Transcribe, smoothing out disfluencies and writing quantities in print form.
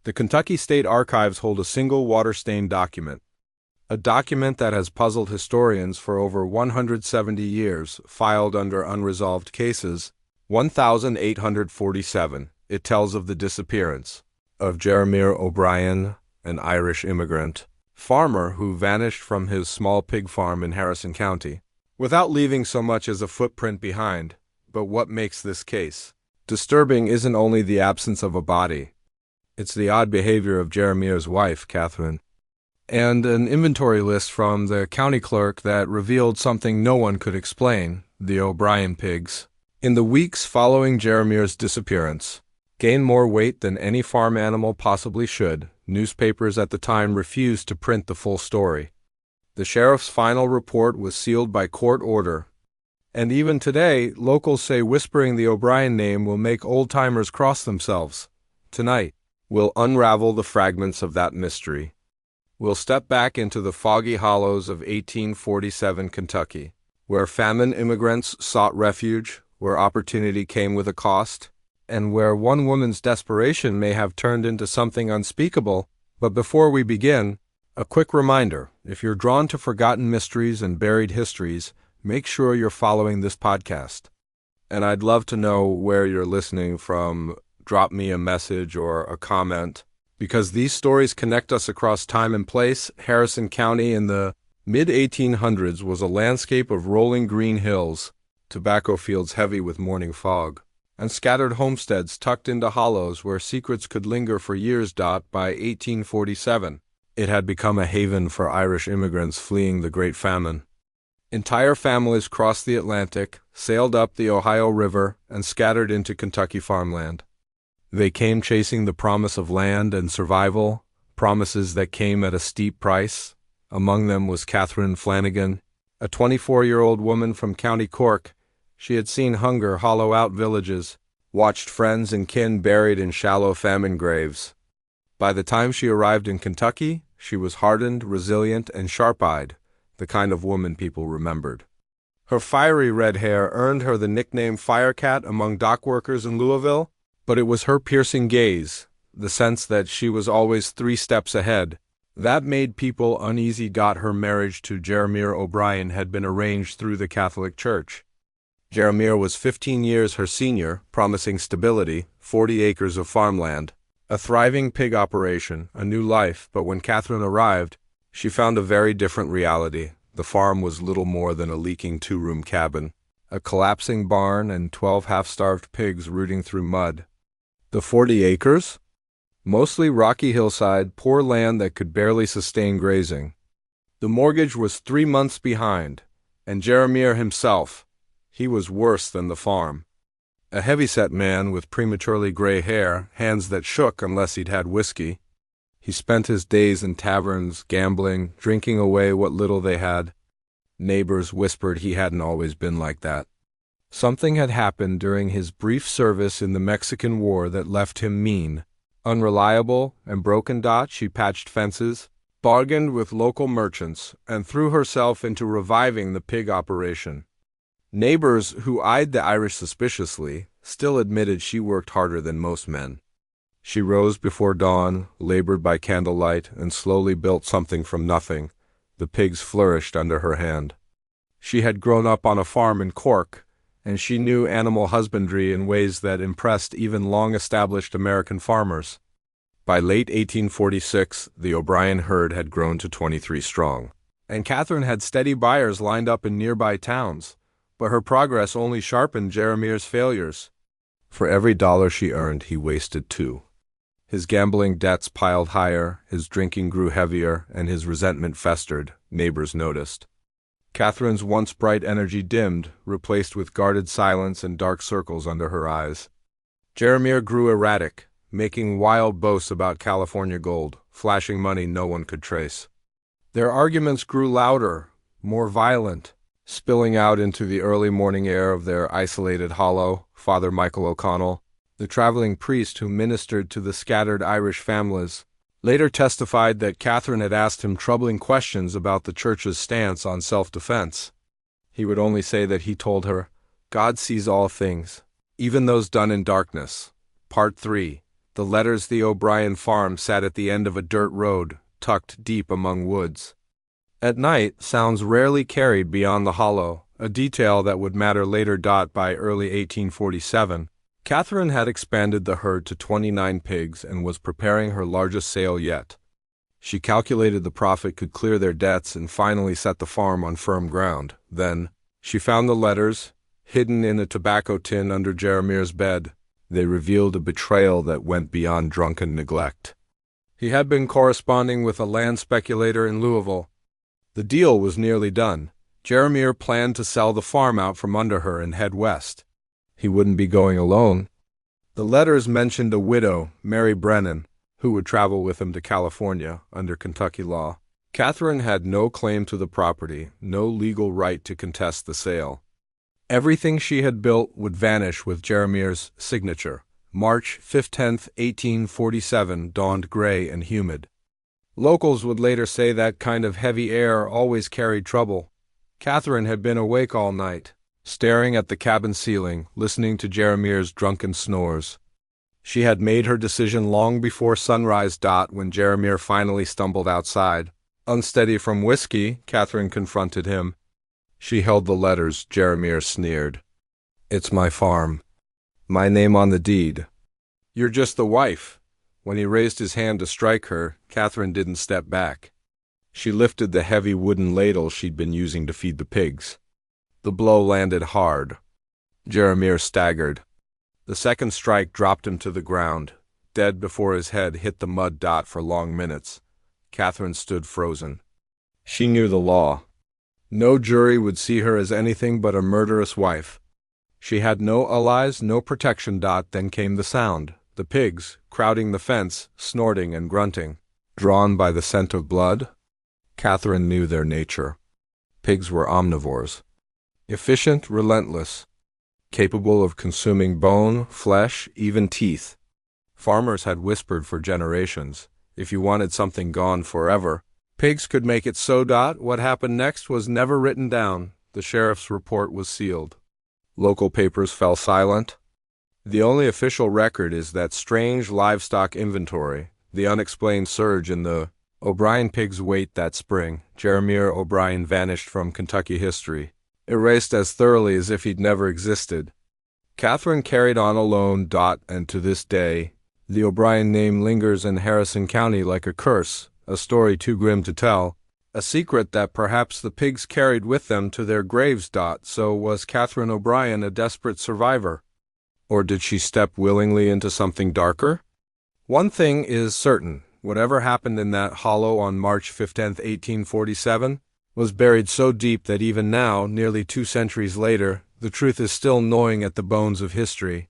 The Kentucky State Archives hold a single water-stained document, a document that has puzzled historians for over 170 years, filed under unresolved cases. 1847. It tells of the disappearance of Jeremiah O'Brien, an Irish immigrant farmer who vanished from his small pig farm in Harrison County, without leaving so much as a footprint behind. But what makes this case disturbing isn't only the absence of a body, it's the odd behavior of Jeremiah's wife, Catherine, and an inventory list from the county clerk that revealed something no one could explain: the O'Brien pigs, in the weeks following Jeremiah's disappearance, gained more weight than any farm animal possibly should. Newspapers at the time refused to print the full story. The sheriff's final report was sealed by court order. And even today, locals say whispering the O'Brien name will make old-timers cross themselves. Tonight, we'll unravel the fragments of that mystery. We'll step back into the foggy hollows of 1847 Kentucky, where famine immigrants sought refuge, where opportunity came with a cost, and where one woman's desperation may have turned into something unspeakable. But before we begin, a quick reminder: if you're drawn to forgotten mysteries and buried histories, make sure you're following this podcast. And I'd love to know where you're listening from. Drop me a message or a comment, because these stories connect us across time and place. Harrison County in the mid-1800s was a landscape of rolling green hills, tobacco fields heavy with morning fog, and scattered homesteads tucked into hollows where secrets could linger for years. By 1847, it had become a haven for Irish immigrants fleeing the Great Famine. Entire families crossed the Atlantic, sailed up the Ohio River, and scattered into Kentucky farmland. They came chasing the promise of land and survival, promises that came at a steep price. Among them was Catherine Flanagan, a 24-year-old woman from County Cork. She had seen hunger hollow out villages, watched friends and kin buried in shallow famine graves. By the time she arrived in Kentucky, she was hardened, resilient, and sharp-eyed, the kind of woman people remembered. Her fiery red hair earned her the nickname Firecat among dock workers in Louisville, but it was her piercing gaze, the sense that she was always 3 steps ahead, that made people uneasy. Her marriage to Jeremiah O'Brien had been arranged through the Catholic Church. Jeremiah was 15 years her senior, promising stability, 40 acres of farmland, a thriving pig operation, a new life. But when Catherine arrived, she found a very different reality. The farm was little more than a leaking 2-room cabin, a collapsing barn, and 12 half-starved pigs rooting through mud. The 40 acres? Mostly rocky hillside, poor land that could barely sustain grazing. The mortgage was 3 months behind, and Jeremiah himself, he was worse than the farm. A heavyset man with prematurely gray hair, hands that shook unless he'd had whiskey. He spent his days in taverns, gambling, drinking away what little they had. Neighbors whispered he hadn't always been like that. Something had happened during his brief service in the Mexican War that left him mean, unreliable, and broken. She patched fences, bargained with local merchants, and threw herself into reviving the pig operation. Neighbors who eyed the Irish suspiciously still admitted she worked harder than most men. She rose before dawn, labored by candlelight, and slowly built something from nothing. The pigs flourished under her hand. She had grown up on a farm in Cork, and she knew animal husbandry in ways that impressed even long-established American farmers. By late 1846, the O'Brien herd had grown to 23 strong, and Catherine had steady buyers lined up in nearby towns, but her progress only sharpened Jeremiah's failures. For every dollar she earned, he wasted 2. His gambling debts piled higher, his drinking grew heavier, and his resentment festered. Neighbors noticed. Catherine's once bright energy dimmed, replaced with guarded silence and dark circles under her eyes. Jeremiah grew erratic, making wild boasts about California gold, flashing money no one could trace. Their arguments grew louder, more violent, spilling out into the early morning air of their isolated hollow. Father Michael O'Connell, the traveling priest who ministered to the scattered Irish families, later testified that Catherine had asked him troubling questions about the church's stance on self-defense. He would only say that he told her, "God sees all things, even those done in darkness." Part 3. The letters. The O'Brien farm sat at the end of a dirt road, tucked deep among woods. At night, sounds rarely carried beyond the hollow, a detail that would matter later. By early 1847, Catherine had expanded the herd to 29 pigs and was preparing her largest sale yet. She calculated the profit could clear their debts and finally set the farm on firm ground. Then, she found the letters, hidden in a tobacco tin under Jeremy's bed. They revealed a betrayal that went beyond drunken neglect. He had been corresponding with a land speculator in Louisville. The deal was nearly done. Jeremy planned to sell the farm out from under her and head west. He wouldn't be going alone. The letters mentioned a widow, Mary Brennan, who would travel with him to California under Kentucky law. Catherine had no claim to the property, no legal right to contest the sale. Everything she had built would vanish with Jeremy's signature. March 15, 1847 dawned gray and humid. Locals would later say that kind of heavy air always carried trouble. Catherine had been awake all night, staring at the cabin ceiling, listening to Jeremy's drunken snores. She had made her decision long before sunrise. When Jeremy finally stumbled outside, unsteady from whiskey, Catherine confronted him. She held the letters. Jeremy sneered. "It's my farm. My name on the deed. You're just the wife." When he raised his hand to strike her, Catherine didn't step back. She lifted the heavy wooden ladle she'd been using to feed the pigs. The blow landed hard. Jeremy staggered. The second strike dropped him to the ground, dead before his head hit the mud. For long minutes, Catherine stood frozen. She knew the law. No jury would see her as anything but a murderous wife. She had no allies, no protection. Then came the sound. The pigs, crowding the fence, snorting and grunting. Drawn by the scent of blood? Catherine knew their nature. Pigs were omnivores. Efficient, relentless. Capable of consuming bone, flesh, even teeth. Farmers had whispered for generations, if you wanted something gone forever, pigs could make it so. What happened next was never written down. The sheriff's report was sealed. Local papers fell silent. The only official record is that strange livestock inventory, the unexplained surge in the O'Brien pigs' weight that spring. Jeremy O'Brien vanished from Kentucky history, erased as thoroughly as if he'd never existed. Catherine carried on alone. And to this day, the O'Brien name lingers in Harrison County like a curse, a story too grim to tell, a secret that perhaps the pigs carried with them to their graves. So was Catherine O'Brien a desperate survivor? Or did she step willingly into something darker? One thing is certain. Whatever happened in that hollow on March 15, 1847, was buried so deep that even now, nearly 2 centuries later, the truth is still gnawing at the bones of history.